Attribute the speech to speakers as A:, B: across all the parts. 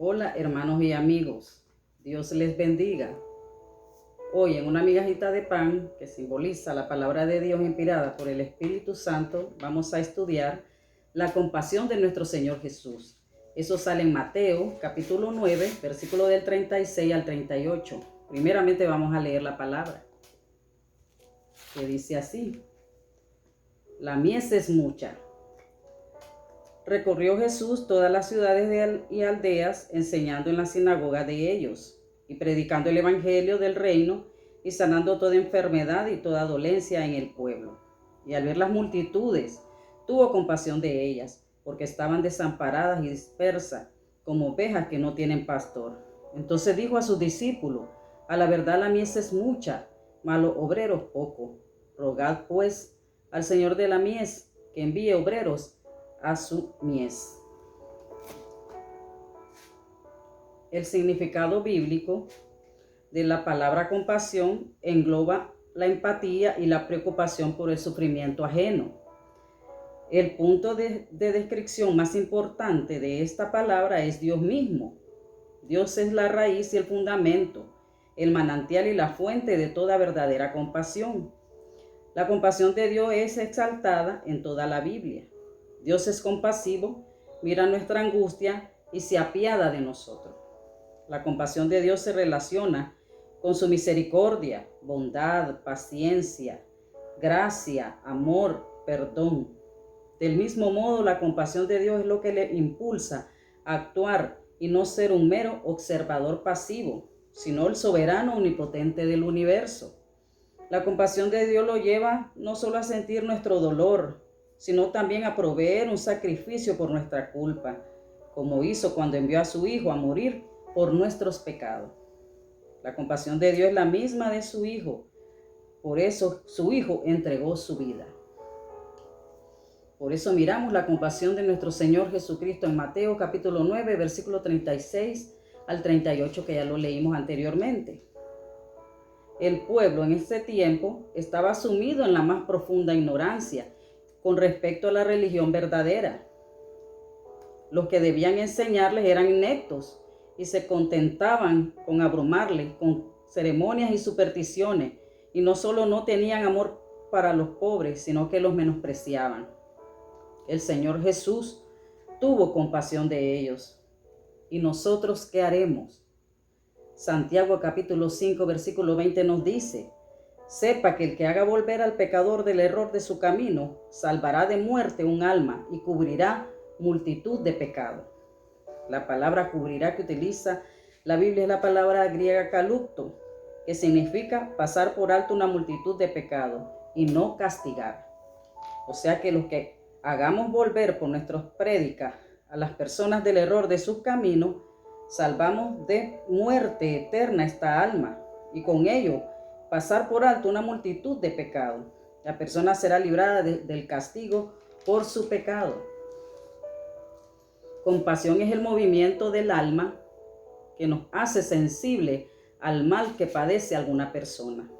A: Hola hermanos y amigos, Dios les bendiga. Hoy en una migajita de pan que simboliza la palabra de Dios inspirada por el Espíritu Santo, vamos a estudiar la compasión de nuestro Señor Jesús. Eso sale en Mateo capítulo 9, versículo del 36 al 38. Primeramente vamos a leer la palabra, que dice así: La mies es mucha. Recorrió Jesús todas las ciudades y aldeas, enseñando en la sinagoga de ellos, y predicando el evangelio del reino, y sanando toda enfermedad y toda dolencia en el pueblo. Y al ver las multitudes, tuvo compasión de ellas, porque estaban desamparadas y dispersas, como ovejas que no tienen pastor. Entonces dijo a sus discípulos: A la verdad la mies es mucha, mas los obreros poco. Rogad pues al Señor de la mies que envíe obreros a su mies. El significado bíblico de la palabra compasión engloba la empatía y la preocupación por el sufrimiento ajeno. El punto de descripción más importante de esta palabra es Dios mismo. Dios es la raíz y el fundamento, el manantial y la fuente de toda verdadera compasión. La compasión de Dios es exaltada en toda la Biblia. Dios es compasivo, mira nuestra angustia y se apiada de nosotros. La compasión de Dios se relaciona con su misericordia, bondad, paciencia, gracia, amor, perdón. Del mismo modo, la compasión de Dios es lo que le impulsa a actuar y no ser un mero observador pasivo, sino el soberano omnipotente del universo. La compasión de Dios lo lleva no solo a sentir nuestro dolor, sino también a proveer un sacrificio por nuestra culpa, como hizo cuando envió a su Hijo a morir por nuestros pecados. La compasión de Dios es la misma de su Hijo, por eso su Hijo entregó su vida. Por eso miramos la compasión de nuestro Señor Jesucristo en Mateo capítulo 9, versículo 36 al 38, que ya lo leímos anteriormente. El pueblo en ese tiempo estaba sumido en la más profunda ignorancia con respecto a la religión verdadera. Los que debían enseñarles eran ineptos y se contentaban con abrumarles con ceremonias y supersticiones, y no solo no tenían amor para los pobres, sino que los menospreciaban. El Señor Jesús tuvo compasión de ellos. ¿Y nosotros qué haremos? Santiago capítulo 5 versículo 20 nos dice: Sepa que el que haga volver al pecador del error de su camino, salvará de muerte un alma y cubrirá multitud de pecados. La palabra cubrirá que utiliza la Biblia es la palabra griega kalupto, que significa pasar por alto una multitud de pecados y no castigar. O sea que los que hagamos volver por nuestras prédicas a las personas del error de sus caminos, salvamos de muerte eterna esta alma y con ello pasar por alto una multitud de pecados. La persona será librada del castigo por su pecado. Compasión es el movimiento del alma que nos hace sensible al mal que padece alguna persona.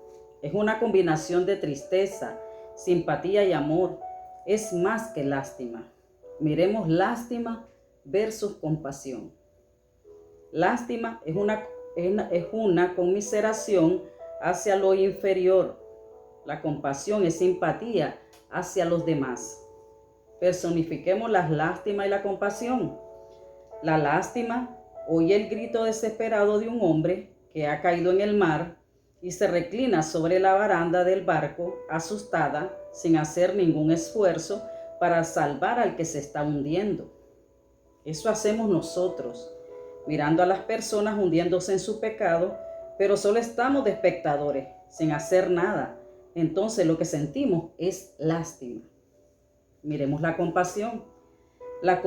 A: Es una combinación de tristeza, simpatía y amor. Es más que lástima. Miremos lástima versus compasión. Lástima es una conmiseración hacia lo inferior. La compasión es simpatía hacia los demás. Personifiquemos la lástima y la compasión. La lástima oye el grito desesperado de un hombre que ha caído en el mar y se reclina sobre la baranda del barco, asustada, sin hacer ningún esfuerzo para salvar al que se está hundiendo. Eso hacemos nosotros, mirando a las personas hundiéndose en su pecado, pero solo estamos de espectadores, sin hacer nada. Entonces lo que sentimos es lástima. Miremos la compasión. La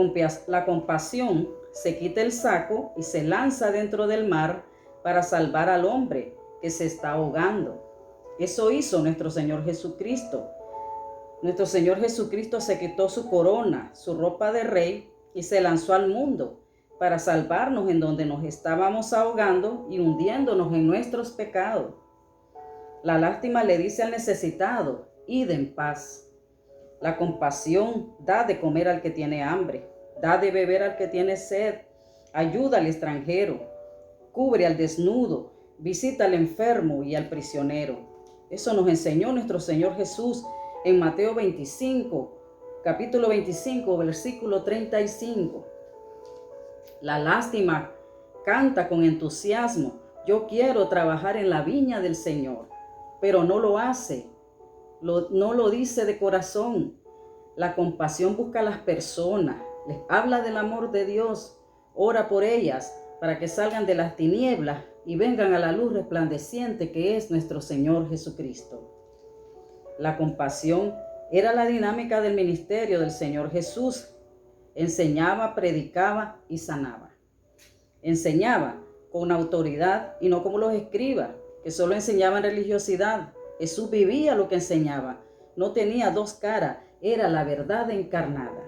A: compasión se quita el saco y se lanza dentro del mar para salvar al hombre que se está ahogando. Eso hizo nuestro Señor Jesucristo. Nuestro Señor Jesucristo se quitó su corona, su ropa de rey y se lanzó al mundo para salvarnos en donde nos estábamos ahogando y hundiéndonos en nuestros pecados. La lástima le dice al necesitado: id en paz. La compasión da de comer al que tiene hambre, da de beber al que tiene sed, ayuda al extranjero, cubre al desnudo, visita al enfermo y al prisionero. Eso nos enseñó nuestro Señor Jesús en Mateo 25, capítulo 25, versículo 35. La lástima canta con entusiasmo: yo quiero trabajar en la viña del Señor, pero no lo hace, no lo dice de corazón. La compasión busca a las personas, les habla del amor de Dios, ora por ellas para que salgan de las tinieblas y vengan a la luz resplandeciente que es nuestro Señor Jesucristo. La compasión era la dinámica del ministerio del Señor Jesús. Enseñaba, predicaba y sanaba. Enseñaba con autoridad y no como los escribas, que solo enseñaban religiosidad. Jesús vivía lo que enseñaba. No tenía dos caras, era la verdad encarnada.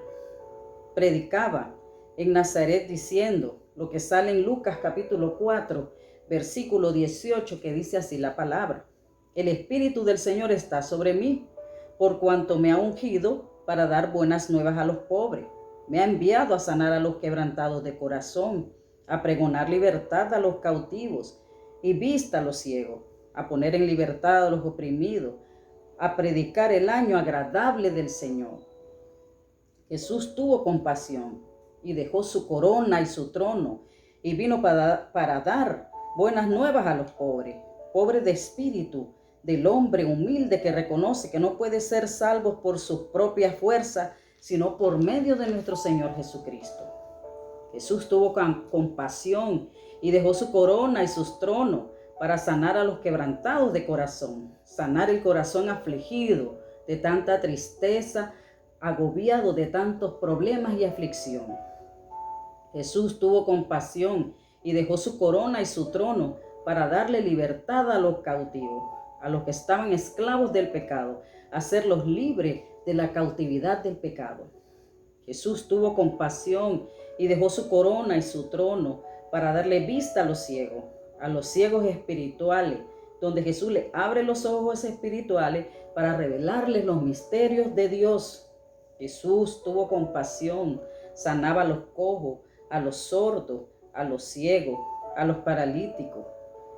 A: Predicaba en Nazaret diciendo lo que sale en Lucas capítulo 4, versículo 18, que dice así la palabra: el Espíritu del Señor está sobre mí, por cuanto me ha ungido para dar buenas nuevas a los pobres. Me ha enviado a sanar a los quebrantados de corazón, a pregonar libertad a los cautivos y vista a los ciegos, a poner en libertad a los oprimidos, a predicar el año agradable del Señor. Jesús tuvo compasión y dejó su corona y su trono y vino para dar buenas nuevas a los pobres, pobres de espíritu, del hombre humilde que reconoce que no puede ser salvo por sus propias fuerzas, sino por medio de nuestro Señor Jesucristo. Jesús tuvo compasión y dejó su corona y sus tronos para sanar a los quebrantados de corazón, sanar el corazón afligido de tanta tristeza, agobiado de tantos problemas y aflicción. Jesús tuvo compasión y dejó su corona y su trono para darle libertad a los cautivos, a los que estaban esclavos del pecado, hacerlos libres de la cautividad del pecado. Jesús tuvo compasión y dejó su corona y su trono para darle vista a los ciegos espirituales, donde Jesús le abre los ojos espirituales para revelarles los misterios de Dios. Jesús tuvo compasión, sanaba a los cojos, a los sordos, a los ciegos, a los paralíticos.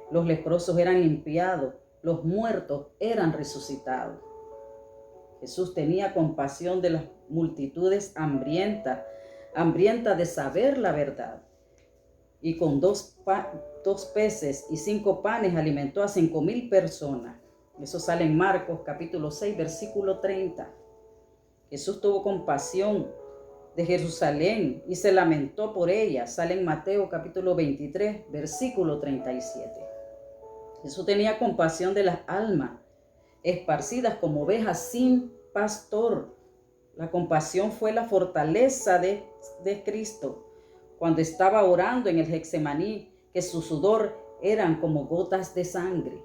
A: Los leprosos eran limpiados, los muertos eran resucitados. Jesús tenía compasión de las multitudes hambrientas de saber la verdad. Y con dos peces y 5 panes alimentó a 5,000 personas. Eso sale en Marcos capítulo 6, versículo 30. Jesús tuvo compasión de Jerusalén y se lamentó por ella. Sale en Mateo capítulo 23, versículo 37. Jesús tenía compasión de las almas esparcidas como ovejas sin pastor. La compasión fue la fortaleza de Cristo cuando estaba orando en el Getsemaní, que su sudor eran como gotas de sangre.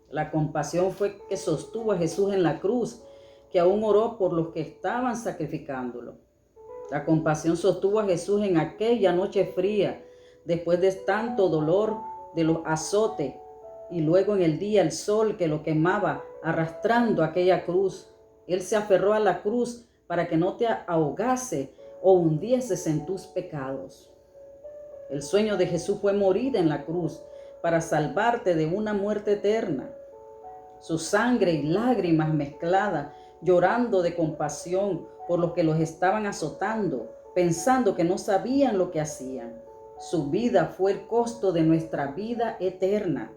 A: La compasión fue que sostuvo a Jesús en la cruz, que aún oró por los que estaban sacrificándolo. La compasión sostuvo a Jesús en aquella noche fría, después de tanto dolor de los azotes, y luego en el día el sol que lo quemaba, arrastrando aquella cruz. Él se aferró a la cruz para que no te ahogase o hundieses en tus pecados. El sueño de Jesús fue morir en la cruz para salvarte de una muerte eterna. Su sangre y lágrimas mezcladas, llorando de compasión por los que los estaban azotando, pensando que no sabían lo que hacían. Su vida fue el costo de nuestra vida eterna.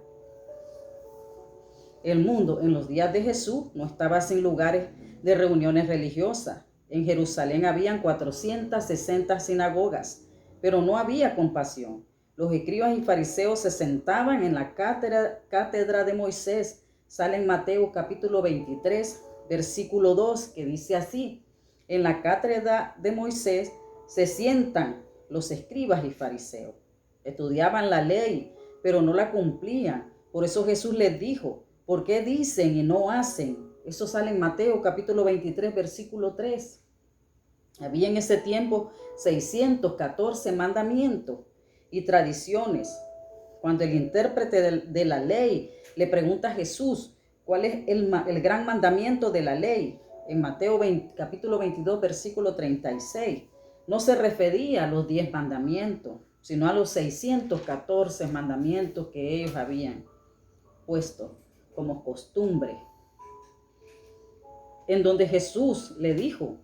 A: El mundo en los días de Jesús no estaba sin lugares de reuniones religiosas. En Jerusalén habían 460 sinagogas, pero no había compasión. Los escribas y fariseos se sentaban en la cátedra de Moisés. Sale en Mateo capítulo 23, versículo 2, que dice así: en la cátedra de Moisés se sientan los escribas y fariseos. Estudiaban la ley, pero no la cumplían. Por eso Jesús les dijo: ¿por qué dicen y no hacen? Eso sale en Mateo capítulo 23, versículo 3. Había en ese tiempo 614 mandamientos y tradiciones. Cuando el intérprete de la ley le pregunta a Jesús cuál es el gran mandamiento de la ley, en Mateo capítulo 22, versículo 36, no se refería a los 10 mandamientos. sino a los 614 mandamientos que ellos habían puesto como costumbre, en donde Jesús le dijo: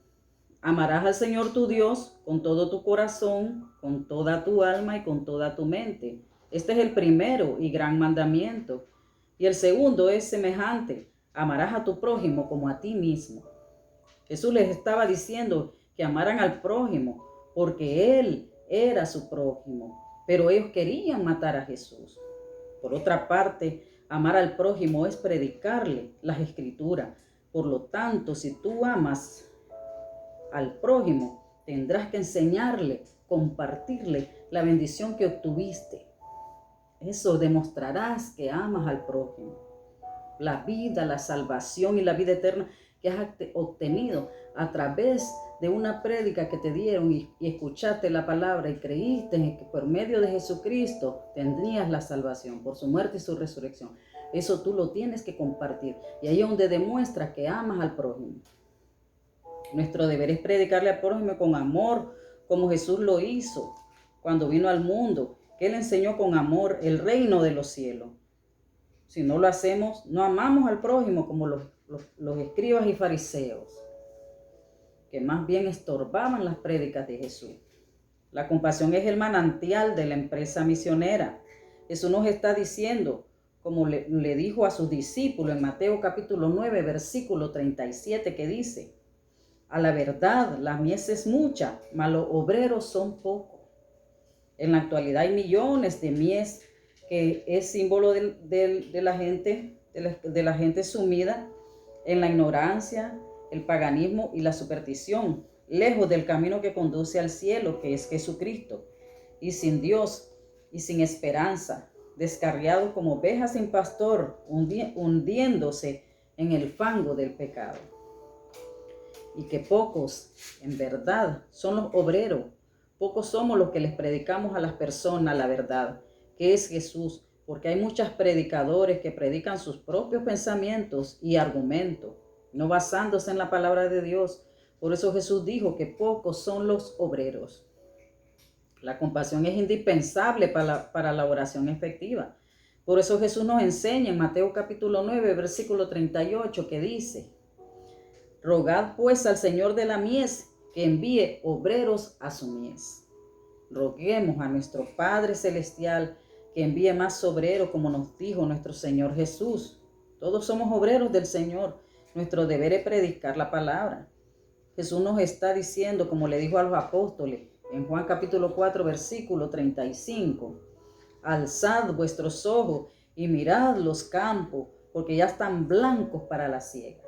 A: amarás al Señor tu Dios con todo tu corazón, con toda tu alma y con toda tu mente. Este es el primero y gran mandamiento. Y el segundo es semejante: amarás a tu prójimo como a ti mismo. Jesús les estaba diciendo que amaran al prójimo porque Él era su prójimo, pero ellos querían matar a Jesús. Por otra parte, amar al prójimo es predicarle las Escrituras. Por lo tanto, si tú amas al prójimo, tendrás que enseñarle, compartirle la bendición que obtuviste. Eso demostrarás que amas al prójimo. La vida, la salvación y la vida eterna que has obtenido a través de una prédica que te dieron y escuchaste la palabra y creíste en que por medio de Jesucristo tendrías la salvación por su muerte y su resurrección. Eso tú lo tienes que compartir. Y ahí es donde demuestra que amas al prójimo. Nuestro deber es predicarle al prójimo con amor, como Jesús lo hizo cuando vino al mundo, que Él enseñó con amor el reino de los cielos. Si no lo hacemos, no amamos al prójimo como los escribas y fariseos, que más bien estorbaban las prédicas de Jesús. La compasión es el manantial de la empresa misionera. Jesús nos está diciendo, como le dijo a sus discípulos en Mateo capítulo 9, versículo 37, que dice: a la verdad, la mies es mucha, mas los obreros son pocos. En la actualidad hay millones de mies, que es símbolo de la gente sumida en la ignorancia, el paganismo y la superstición, lejos del camino que conduce al cielo, que es Jesucristo, y sin Dios y sin esperanza, descarriados como ovejas sin pastor, hundiéndose en el fango del pecado. Y que pocos, en verdad, son los obreros. Pocos somos los que les predicamos a las personas la verdad, que es Jesús, porque hay muchos predicadores que predican sus propios pensamientos y argumentos, no basándose en la palabra de Dios. Por eso Jesús dijo que pocos son los obreros. La compasión es indispensable para la oración efectiva. Por eso Jesús nos enseña en Mateo capítulo 9, versículo 38, que dice: rogad pues al Señor de la mies que envíe obreros a su mies. Roguemos a nuestro Padre Celestial que envíe más obreros, como nos dijo nuestro Señor Jesús. Todos somos obreros del Señor. Nuestro deber es predicar la palabra. Jesús nos está diciendo, como le dijo a los apóstoles, en Juan capítulo 4, versículo 35, alzad vuestros ojos y mirad los campos, porque ya están blancos para la siega.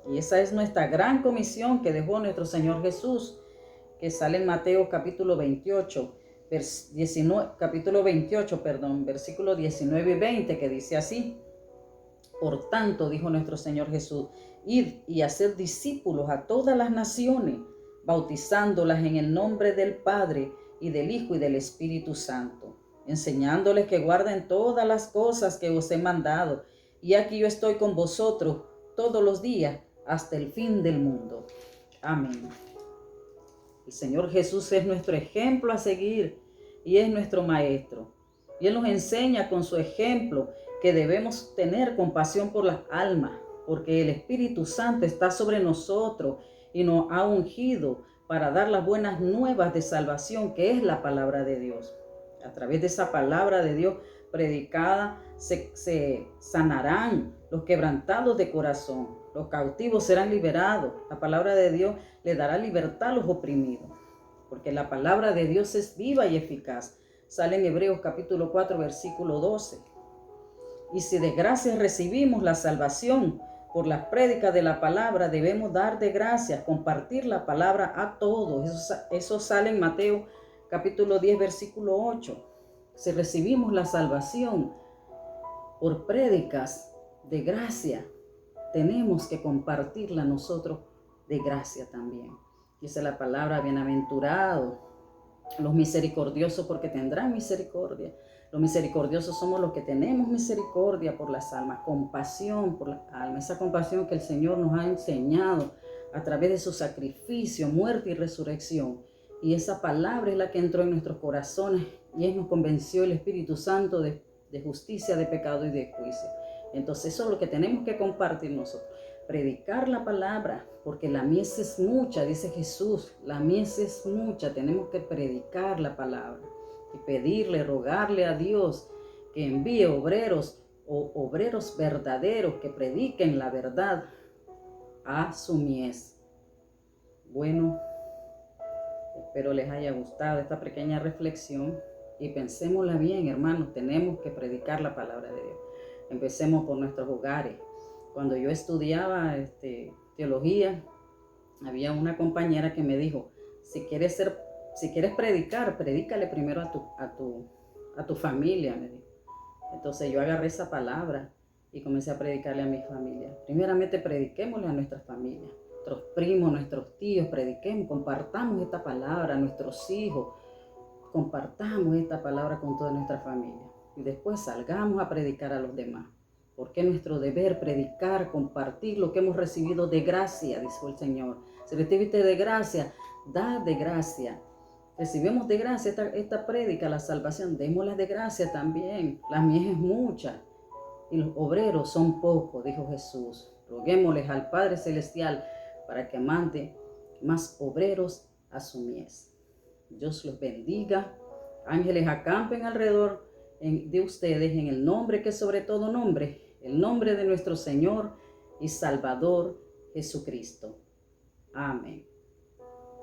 A: Y esa es nuestra gran comisión que dejó nuestro Señor Jesús, que sale en Mateo capítulo 28, versículo 19 y 20, que dice así: por tanto, dijo nuestro Señor Jesús, id y haced discípulos a todas las naciones, bautizándolas en el nombre del Padre y del Hijo y del Espíritu Santo, enseñándoles que guarden todas las cosas que os he mandado. Y aquí yo estoy con vosotros todos los días hasta el fin del mundo. Amén. El Señor Jesús es nuestro ejemplo a seguir y es nuestro maestro. Y Él nos enseña con su ejemplo que debemos tener compasión por las almas, porque el Espíritu Santo está sobre nosotros y nos ha ungido para dar las buenas nuevas de salvación, que es la palabra de Dios. A través de esa palabra de Dios predicada se sanarán los quebrantados de corazón, los cautivos serán liberados. La palabra de Dios le dará libertad a los oprimidos, porque la palabra de Dios es viva y eficaz. Sale en Hebreos capítulo 4, versículo 12. Y si de gracias recibimos la salvación por la prédica de la palabra, debemos dar de gracias, compartir la palabra a todos. Eso sale en Mateo capítulo 10, versículo 8. Si recibimos la salvación por prédicas de gracia, tenemos que compartirla nosotros de gracia también. Dice la palabra: bienaventurados los misericordiosos, porque tendrán misericordia. Los misericordiosos somos los que tenemos misericordia por las almas, compasión por las almas, esa compasión que el Señor nos ha enseñado a través de su sacrificio, muerte y resurrección. Y esa palabra es la que entró en nuestros corazones y nos convenció el Espíritu Santo de justicia, de pecado y de juicio. Entonces eso es lo que tenemos que compartir nosotros. Predicar la palabra, porque la mies es mucha, dice Jesús. La mies es mucha, tenemos que predicar la palabra. Y pedirle, rogarle a Dios que envíe obreros o obreros verdaderos que prediquen la verdad a su mies. Bueno, espero les haya gustado esta pequeña reflexión y pensémosla bien, hermanos, tenemos que predicar la palabra de Dios. Empecemos por nuestros hogares. Cuando yo estudiaba teología, había una compañera que me dijo, si quieres predicar, predícale primero a tu familia, me dijo. Entonces yo agarré esa palabra y comencé a predicarle a mi familia. Primeramente prediquémosle a nuestras familias, nuestros primos, nuestros tíos, prediquemos, compartamos esta palabra a nuestros hijos, compartamos esta palabra con toda nuestra familia y después salgamos a predicar a los demás. Porque es nuestro deber predicar, compartir lo que hemos recibido de gracia, dijo el Señor. Si recibiste de gracia, da de gracia. Recibimos de gracia esta prédica, la salvación, démosla de gracia también. La mies es mucha y los obreros son pocos, dijo Jesús. Roguémosles al Padre Celestial para que mande más obreros a su mies. Dios los bendiga. Ángeles acampen alrededor de ustedes en el nombre que sobre todo nombre, el nombre de nuestro Señor y Salvador Jesucristo. Amén.